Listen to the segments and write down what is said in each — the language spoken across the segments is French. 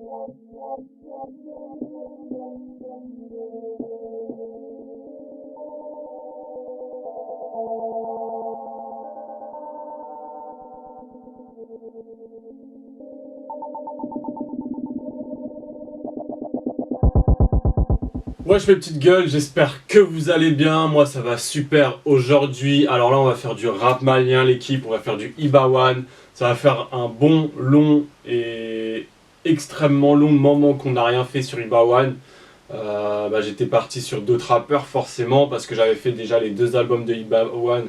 Moi je fais petite gueule, j'espère que vous allez bien, moi ça va super aujourd'hui. Alors là on va faire du rap malien l'équipe, on va faire du Ibawan. Ça va faire un bon, long et extrêmement long moment qu'on n'a rien fait sur Ibawan. J'étais parti sur d'autres rappeurs forcément parce que j'avais fait déjà les deux albums de Ibawan,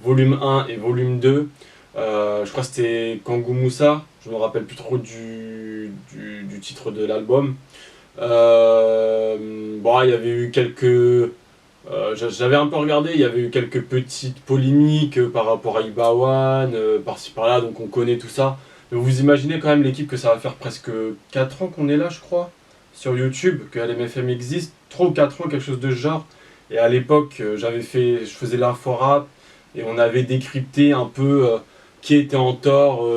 volume 1 et volume 2. Je crois que c'était Kangou Moussa, je me rappelle plus trop du titre de l'album. Il y avait eu quelques... j'avais un peu regardé, il y avait eu quelques petites polémiques par rapport à Ibawan, par-ci par-là, donc on connaît tout ça. Mais vous imaginez quand même l'équipe que ça va faire presque 4 ans qu'on est là, je crois, sur YouTube, que LMFM existe, 3 ou 4 ans, quelque chose de ce genre. Et à l'époque, je faisais l'info rap, et on avait décrypté un peu qui était en tort,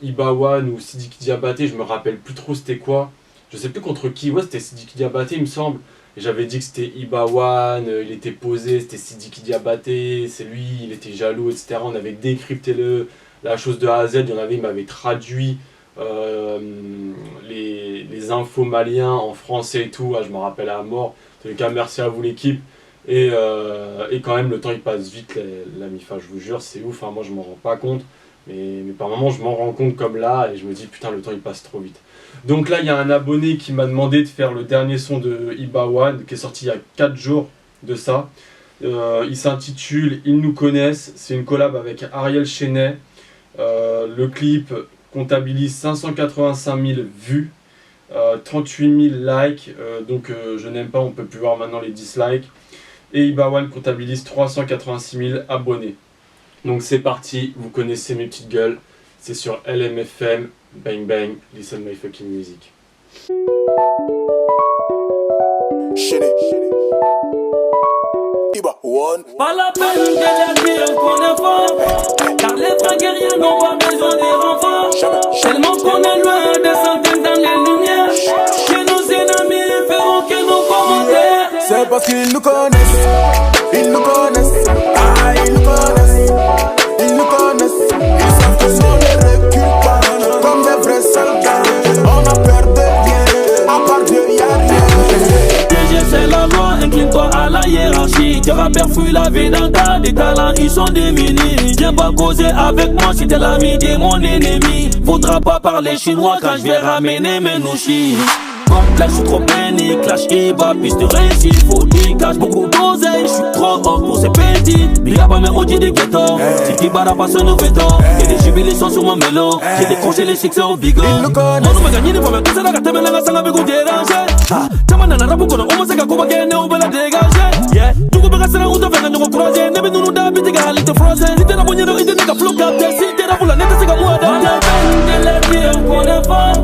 Ibawan ou Sidiki Diabaté, je me rappelle plus trop c'était quoi. Je sais plus contre qui, ouais c'était Sidiki Diabaté il me semble. Et j'avais dit que c'était Ibawan, il était posé, c'était Sidiki Diabaté, c'est lui, il était jaloux, etc. On avait décrypté la chose de A à Z, il y en avait, il m'avait traduit les infos maliens en français et tout, je me rappelle à mort. En tout cas, merci à vous l'équipe. Et quand même, le temps il passe vite, la MIFA, je vous jure, c'est ouf, moi je m'en rends pas compte. Mais par moments, je m'en rends compte comme là, et je me dis putain, le temps il passe trop vite. Donc là, il y a un abonné qui m'a demandé de faire le dernier son de Ibawan, qui est sorti il y a 4 jours de ça. Il s'intitule Ils nous connaissent, c'est une collab avec Ariel Chenet. Le clip comptabilise 585 000 vues, 38 000 likes, je n'aime pas, on peut plus voir maintenant les dislikes. Et Ibawan comptabilise 386 000 abonnés. Donc c'est parti, vous connaissez mes petites gueules, c'est sur LMFM, bang bang, listen my fucking music. Pas la peine de les dire qu'on est fort, car les vrais guerriers n'ont pas besoin des renforts. Tellement qu'on est loin des centaines d'années-lumière, que nos ennemis feront que nos commentaires. C'est parce qu'ils nous connaissent, ils nous connaissent, ils nous connaissent, ils nous connaissent. Ils savent que nous ne recule pas, comme des vrais soldats. On a peur de rien, à part Dieu y'a rien. C'est la loi, incline-toi à la hiérarchie. Tes rappeurs fuient la vie d'un tas, des talents ils sont démunis. Viens pas causer avec moi si t'es l'ami de mon ennemi. Faudra pas parler chinois quand je vais ramener mes nouchis. Là j'suis trop béni, clash Iba, piste de réussite, faut du cash, beaucoup d'oseille, j'suis trop haut pour ces petits. Big up à mes OG des ghettos, si Kibara passe nos vêtements, y'a des jubilations sur mon mélo, j'ai décroché les succès au bigot. Mon nom m'a gagné, n'est pas même tout ça, la gâte, mais la sang avec vous déranger. Tchamana na rabu kono, on m'a sega kuba kene, on va la dégager. Yeah, tout le monde on te fait nous croiser, n'est nous d'habiter, gal, il te froissé. Si t'es la bonne, il te n'est qu'à flou, si t'es la boule, n'est c'est comme moi, dans la peine de la vie, on est fort,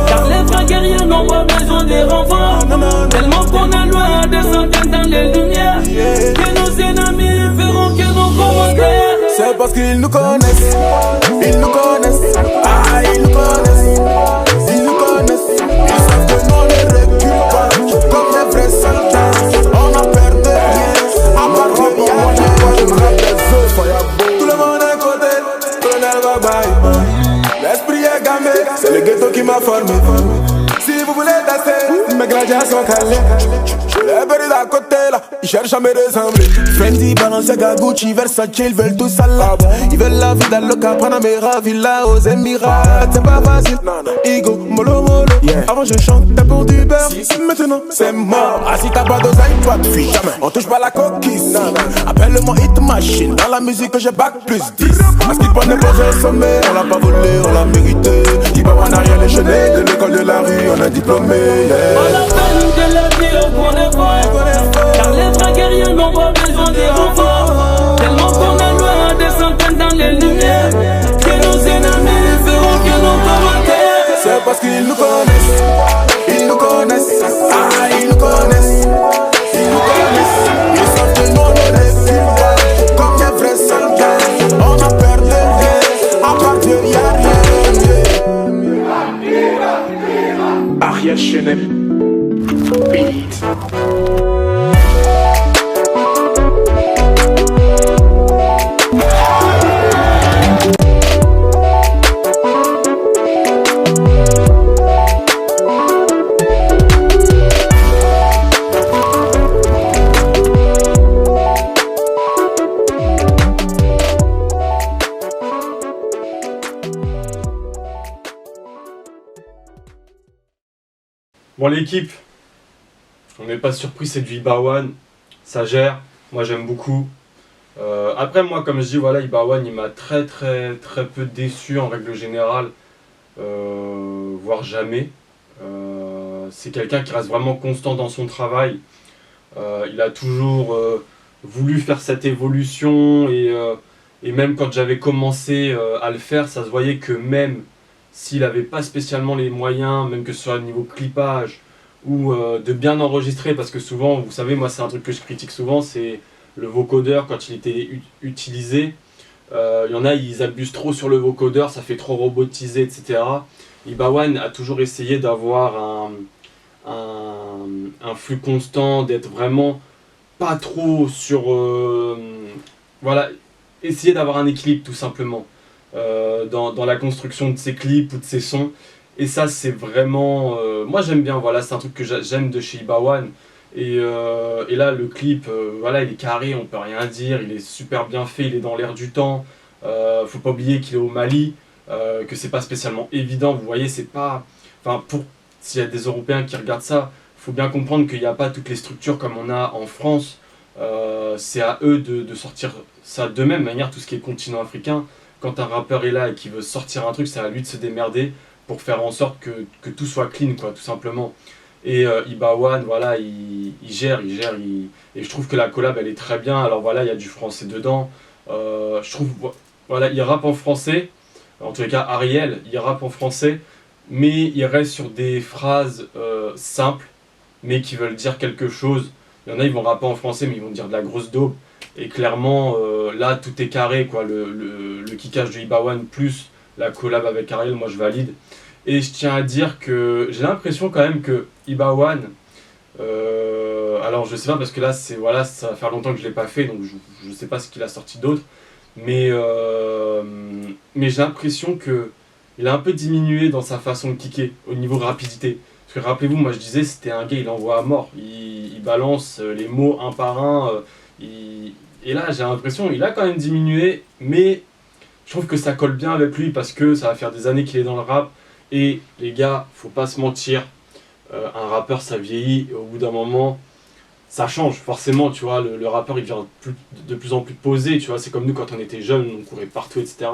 car les vrais guerriers n'ont pas besoin des renforts. Tellement qu'on est loin des centaines d'années-lumière, que nos ennemis feront que nos commentaires. C'est parce qu'ils nous connaissent, ils nous connaissent, ils nous connaissent, ils nous connaissent. Ils savent que nous ne recule pas, comme des vrais soldats. On a peur de rien, à part Dieu y'a rien. Tout le monde est côté, colonel Babaï. L'esprit est gamé, c'est le ghetto qui m'a formé. Si vous voulez danser, mes gladiateurs sont calés. Les berries d'à côté là, ils cherchent à me ressembler. Fendi, Balenciaga, Gucci, Versace, ils veulent tout ça là. Ils veulent la vie dans le cap, Panamera, Villa, aux Émirats. C'est pas facile, Igo, Molo Molo. Avant je chantais pour du beurre, maintenant c'est mort. Ah si t'as pas d'oseille, pas de fille, on touche pas la coquille. Appelle-moi Hit Machine, dans la musique j'ai bac plus 10. Parce qu'il prenait pas au sommet, on l'a pas volé, on l'a mérité. Ibawan n'a rien échelé, de l'école de la rue, on est diplômé. Pas la peine de le dire qu'on est fort, car les vrais guerriers n'ont pas besoin des renforts. Tellement qu'on est loin des centaines d'années-lumière, que nos ennemis feront que nos commentaires. C'est parce qu'ils nous connaissent, ils nous connaissent, ils nous connaissent, ils nous connaissent. Ils savent que nous ne recule pas, comme des vrais soldats. On a peur de rien, à part Dieu y'a rien. Bon, l'équipe, on n'est pas surpris, c'est du Ibawan. Ça gère. Moi, j'aime beaucoup. Après, moi, comme je dis, voilà, Ibawan, il m'a très peu déçu en règle générale, voire jamais. C'est quelqu'un qui reste vraiment constant dans son travail. Il a toujours voulu faire cette évolution et même quand j'avais commencé à le faire, ça se voyait que même s'il n'avait pas spécialement les moyens, même que ce soit au niveau clippage ou de bien enregistrer, parce que souvent, vous savez, moi c'est un truc que je critique souvent, c'est le vocodeur quand il était utilisé. Il y en a, ils abusent trop sur le vocodeur, ça fait trop robotisé, etc. Ibawan a toujours essayé d'avoir un flux constant, d'être vraiment pas trop sur... voilà, essayer d'avoir un équilibre tout simplement dans la construction de ses clips ou de ses sons. Et ça, c'est vraiment... moi, j'aime bien, voilà, c'est un truc que j'aime de chez Ibawan. Et là, le clip, voilà, il est carré, on peut rien dire, il est super bien fait, il est dans l'air du temps. Faut pas oublier qu'il est au Mali, que c'est pas spécialement évident, vous voyez, c'est pas... Enfin, s'il y a des Européens qui regardent ça, il faut bien comprendre qu'il n'y a pas toutes les structures comme on a en France. C'est à eux de sortir ça de même manière, tout ce qui est continent africain. Quand un rappeur est là et qu'il veut sortir un truc, c'est à lui de se démerder pour faire en sorte que tout soit clean, quoi, tout simplement. Et Ibawan, voilà, il gère, et je trouve que la collab, elle est très bien. Alors voilà, il y a du français dedans. Je trouve, voilà, il rappe en français. En tous les cas, Ariel, il rappe en français, mais il reste sur des phrases simples, mais qui veulent dire quelque chose. Il y en a, ils vont rapper en français, mais ils vont dire de la grosse daube. Et clairement, là, tout est carré, quoi. Le kickage de Ibawan plus la collab avec Ariel, moi, je valide. Et je tiens à dire que j'ai l'impression quand même que Ibawan, alors je sais pas parce que là, voilà, ça va faire longtemps que je l'ai pas fait, donc je sais pas ce qu'il a sorti d'autre. Mais j'ai l'impression que il a un peu diminué dans sa façon de kicker au niveau rapidité. Parce que rappelez-vous, moi je disais, c'était un gars, il envoie à mort. Il balance les mots un par un. Et là, j'ai l'impression, il a quand même diminué, mais je trouve que ça colle bien avec lui parce que ça va faire des années qu'il est dans le rap. Et les gars, faut pas se mentir, un rappeur ça vieillit et au bout d'un moment, ça change forcément, tu vois, le rappeur il devient de plus en plus posé, tu vois, c'est comme nous quand on était jeunes, on courait partout, etc.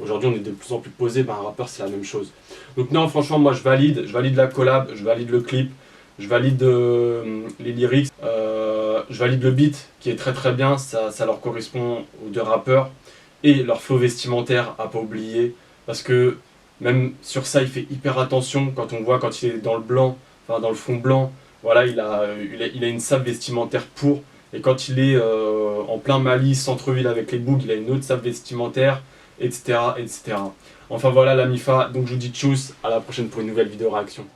Aujourd'hui on est de plus en plus posé, ben un rappeur c'est la même chose. Donc non, franchement, moi je valide la collab, je valide le clip, je valide les lyrics, je valide le beat qui est très bien, ça leur correspond aux deux rappeurs, et leur flow vestimentaire à pas oublier, parce que même sur ça il fait hyper attention quand on voit quand il est dans le blanc, enfin dans le fond blanc. Voilà, il a une sape vestimentaire pour. Et quand il est en plein Mali, centre-ville avec les bougs, il a une autre sape vestimentaire, etc. etc. Enfin voilà la MIFA, donc je vous dis tchuss, à la prochaine pour une nouvelle vidéo réaction.